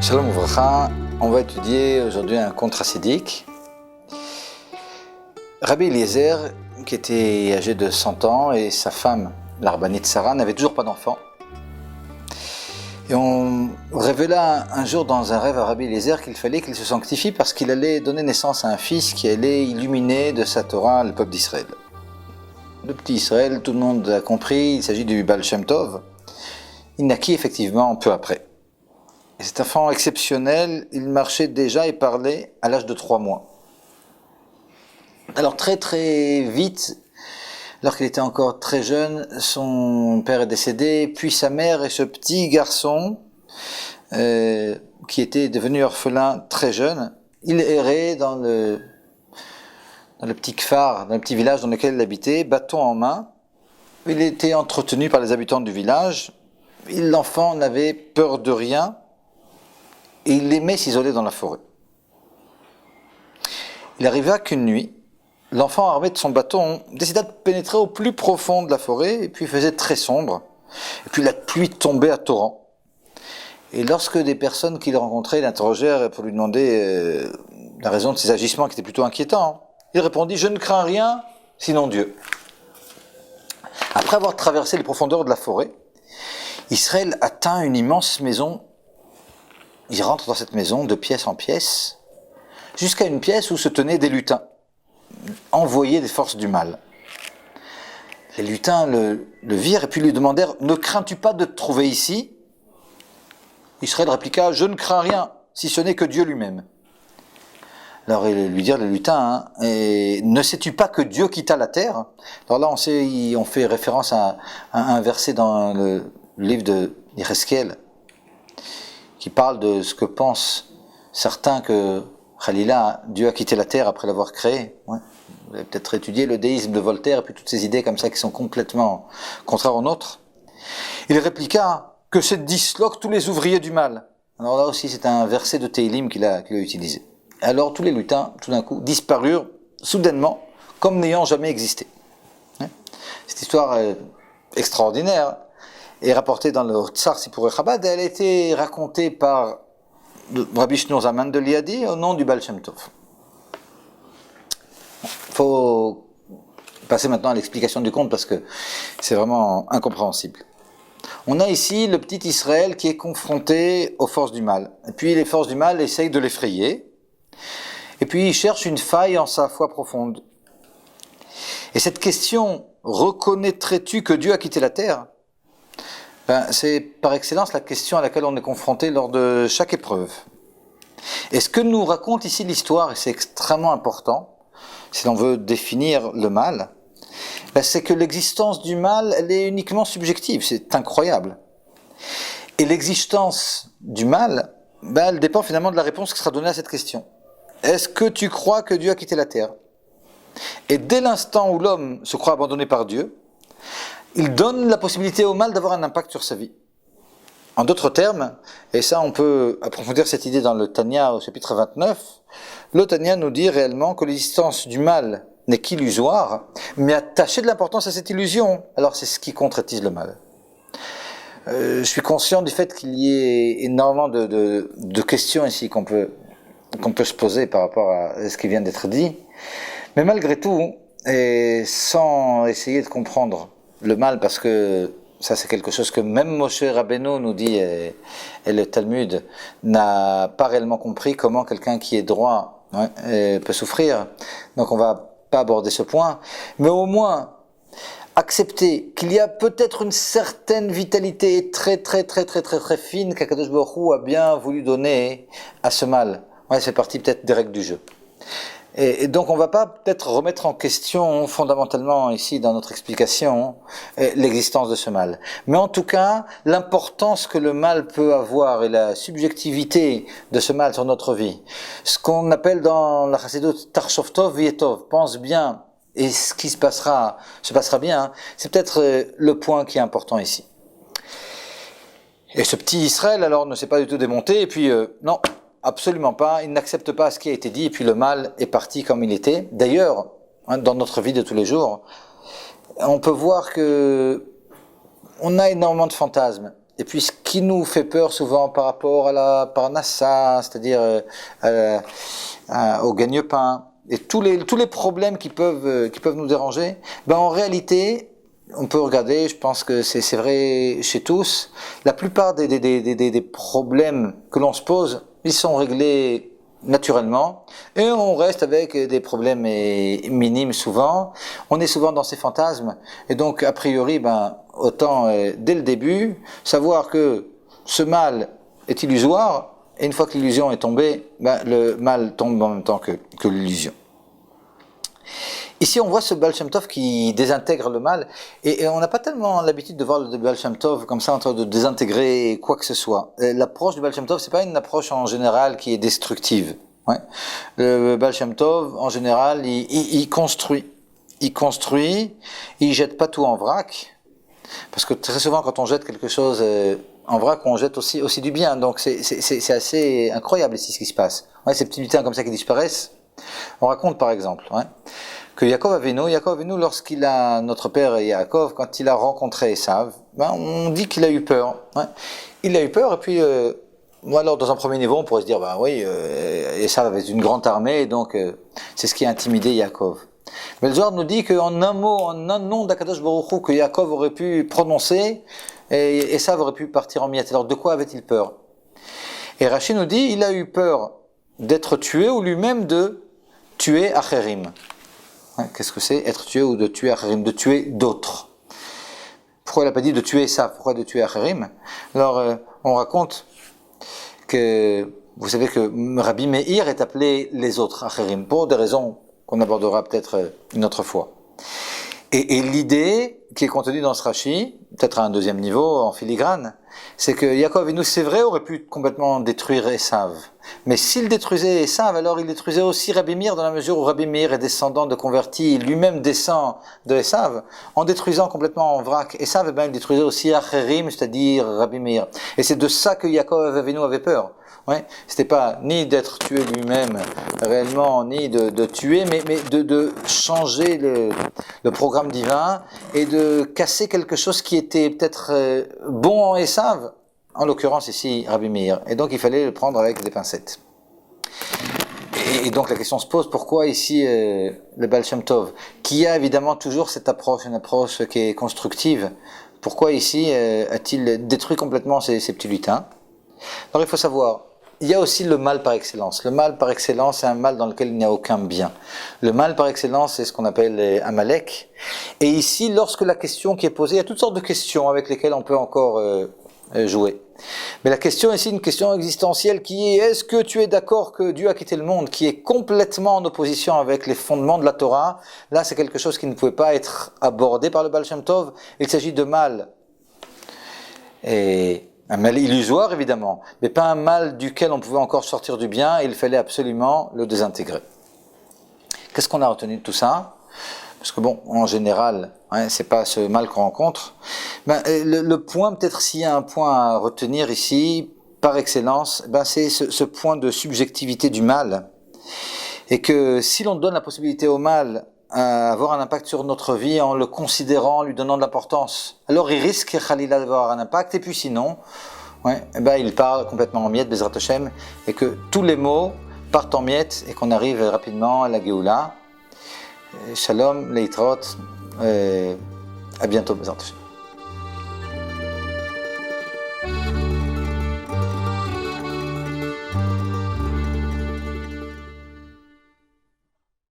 Shalom Uvracha, on va étudier aujourd'hui un conte chassidique. Rabbi Eliezer, qui était âgé de 100 ans, et sa femme, la rabbinite Sarah, n'avaient toujours pas d'enfant. Et on révéla un jour dans un rêve à Rabbi Eliezer qu'il fallait qu'il se sanctifie parce qu'il allait donner naissance à un fils qui allait illuminer de sa Torah le peuple d'Israël. Le petit Israël, tout le monde a compris, il s'agit du Baal Shem Tov. Il naquit effectivement peu après. Et cet enfant exceptionnel, il marchait déjà et parlait à l'âge de 3 mois. Alors très très vite, alors qu'il était encore très jeune, son père est décédé, puis sa mère et ce petit garçon, qui était devenu orphelin très jeune, il errait dans le petit kfar, dans le petit village dans lequel il habitait, bâton en main. Il était entretenu par les habitants du village. L'enfant n'avait peur de rien et il aimait s'isoler dans la forêt. Il arriva qu'une nuit, l'enfant armé de son bâton décida de pénétrer au plus profond de la forêt et puis il faisait très sombre. Et puis la pluie tombait à torrents. Et lorsque des personnes qu'il rencontrait l'interrogèrent pour lui demander la raison de ses agissements qui étaient plutôt inquiétants, il répondit « Je ne crains rien, sinon Dieu ». Après avoir traversé les profondeurs de la forêt, Israël atteint une immense maison. Il rentre dans cette maison de pièce en pièce, jusqu'à une pièce où se tenaient des lutins, envoyés des forces du mal. Les lutins le virent et puis lui demandèrent « Ne crains-tu pas de te trouver ici ?» Israël répliqua « Je ne crains rien, si ce n'est que Dieu lui-même. » Alors ils lui dirent les lutins « Ne sais-tu pas que Dieu quitta la terre ?» Alors là on fait référence à un verset dans le livre de Yézéchiel, qui parle de ce que pensent certains que Khalila, Dieu a quitté la terre après l'avoir créée. Ouais. Vous avez peut-être étudié le déisme de Voltaire et puis toutes ces idées comme ça qui sont complètement contraires aux nôtres. Il répliqua que se disloquent tous les ouvriers du mal. Alors là aussi c'est un verset de Teilim qu'il a utilisé. Alors tous les lutins, tout d'un coup, disparurent soudainement comme n'ayant jamais existé. Cette histoire extraordinaire est rapportée dans le Tsar Sipurei Chabad, elle a été racontée par Rabbi Shneur Zalman de Liadi au nom du Baal Shem Tov. Il faut passer maintenant à l'explication du conte parce que c'est vraiment incompréhensible. On a ici le petit Israël qui est confronté aux forces du mal. Et puis les forces du mal essayent de l'effrayer. Et puis il cherche une faille en sa foi profonde. Et cette question, reconnaîtrais-tu que Dieu a quitté la terre ? C'est par excellence la question à laquelle on est confronté lors de chaque épreuve. Et ce que nous raconte ici l'histoire, et c'est extrêmement important, si l'on veut définir le mal, c'est que l'existence du mal, elle est uniquement subjective, c'est incroyable. Et l'existence du mal, elle dépend finalement de la réponse qui sera donnée à cette question. Est-ce que tu crois que Dieu a quitté la terre ? Et dès l'instant où l'homme se croit abandonné par Dieu, il donne la possibilité au mal d'avoir un impact sur sa vie. En d'autres termes, et ça on peut approfondir cette idée dans le Tanya au chapitre 29, le Tanya nous dit réellement que l'existence du mal n'est qu'illusoire, mais attacher de l'importance à cette illusion, alors c'est ce qui concrétise le mal. Je suis conscient du fait qu'il y ait énormément de questions ici qu'on peut se poser par rapport à ce qui vient d'être dit, mais malgré tout, et sans essayer de comprendre le mal, parce que ça c'est quelque chose que même Moshe Rabbeinu nous dit, et le Talmud n'a pas réellement compris comment quelqu'un qui est droit peut souffrir, donc on va pas aborder ce point, mais au moins accepter qu'il y a peut-être une certaine vitalité très fine qu'Akadosh Baruch Hu a bien voulu donner à ce mal. C'est partie peut-être des règles du jeu. Et donc on ne va pas peut-être remettre en question fondamentalement ici dans notre explication l'existence de ce mal. Mais en tout cas, l'importance que le mal peut avoir et la subjectivité de ce mal sur notre vie. Ce qu'on appelle dans la Chassidut Tarshov Tov V'yetov, pense bien et ce qui se passera bien, c'est peut-être le point qui est important ici. Et ce petit Israël alors ne s'est pas du tout démonté et puis non. Absolument pas, il n'accepte pas ce qui a été dit et puis le mal est parti comme il était. D'ailleurs, dans notre vie de tous les jours, on peut voir que on a énormément de fantasmes. et puis ce qui nous fait peur souvent par rapport à la parnassa, c'est-à-dire au gagne-pain, et tous les problèmes qui peuvent nous déranger, ben en réalité, on peut regarder, je pense que c'est vrai chez tous, la plupart des problèmes que l'on se pose, ils sont réglés naturellement, et on reste avec des problèmes minimes souvent. On est souvent dans ces fantasmes, et donc a priori, ben autant dès le début savoir que ce mal est illusoire, et une fois que l'illusion est tombée, ben, le mal tombe en même temps que l'illusion. Ici, on voit ce Baal Shem Tov qui désintègre le mal, et on n'a pas tellement l'habitude de voir le Baal Shem Tov comme ça en train de désintégrer quoi que ce soit. L'approche du Baal Shem Tov, c'est pas une approche en général qui est destructive. Ouais. Le Baal Shem Tov, en général, il construit. Il jette pas tout en vrac, parce que très souvent, quand on jette quelque chose en vrac, on jette aussi du bien. Donc c'est assez incroyable ici ce qui se passe. Ouais, ces petits lutins comme ça qui disparaissent. On raconte par exemple, ouais, que Yaakov Avinu, notre père Yaakov, quand il a rencontré Esav, ben, on dit qu'il a eu peur. Ouais. Il a eu peur, et puis, alors dans un premier niveau, on pourrait se dire, ben oui, Esav avait une grande armée, et donc c'est ce qui a intimidé Yaakov. Mais le Zohar nous dit qu'en un mot, en un nom d'Akadosh Baruch Hu, que Yaakov aurait pu prononcer, et Esav aurait pu partir en miettes. Alors de quoi avait-il peur? Et Rashi nous dit, il a eu peur d'être tué, ou lui-même de tuer Acherim. Qu'est-ce que c'est être tué ou de tuer Acherim? De tuer d'autres. Pourquoi il n'a pas dit de tuer ça? Pourquoi de tuer Acherim? Alors, on raconte que, vous savez que Rabbi Meir est appelé les autres Acherim, pour des raisons qu'on abordera peut-être une autre fois. Et l'idée qui est contenue dans ce Rashi, peut-être à un deuxième niveau, en filigrane, c'est que Yaakov Avinu, c'est vrai, aurait pu complètement détruire Esav. Mais s'il détruisait Esav, alors il détruisait aussi Rabbi Meir, dans la mesure où Rabbi Meir est descendant de convertis, lui-même descend de Esav. En détruisant complètement en vrac Esav, eh ben, il détruisait aussi Acherim, c'est-à-dire Rabbi Meir. Et c'est de ça que Yaakov Avinu avait peur. Ouais, c'était pas ni d'être tué lui-même réellement, ni de tuer, mais de changer le programme divin et de casser quelque chose qui était peut-être bon en Esav, en l'occurrence ici Rabbi Meir. Et donc il fallait le prendre avec des pincettes. Et donc la question se pose, pourquoi ici le Baal Shem Tov, qui a évidemment toujours cette approche, une approche qui est constructive, pourquoi ici a-t-il détruit complètement ces petits lutins? Alors il faut savoir, il y a aussi le mal par excellence. Le mal par excellence, c'est un mal dans lequel il n'y a aucun bien. Le mal par excellence, c'est ce qu'on appelle Amalek. Et ici, lorsque la question qui est posée, il y a toutes sortes de questions avec lesquelles on peut encore jouer. Mais la question ici, une question existentielle qui est, est-ce que tu es d'accord que Dieu a quitté le monde, qui est complètement en opposition avec les fondements de la Torah? Là, c'est quelque chose qui ne pouvait pas être abordé par le Baal Shem Tov. Il s'agit de mal. Et un mal illusoire, évidemment, mais pas un mal duquel on pouvait encore sortir du bien, et il fallait absolument le désintégrer. Qu'est-ce qu'on a retenu de tout ça? Parce que bon, en général, hein, c'est pas ce mal qu'on rencontre. Ben, le point, peut-être s'il y a un point à retenir ici, par excellence, ben, c'est ce point de subjectivité du mal. Et que si l'on donne la possibilité au mal avoir un impact sur notre vie en le considérant, lui donnant de l'importance, alors il risque Khalila d'avoir un impact, et puis sinon, ouais, ben il part complètement en miettes, Bezrat Hashem, et que tous les mots partent en miettes et qu'on arrive rapidement à la Géoula. Shalom, Leitrot, à bientôt, Bezrat Hashem.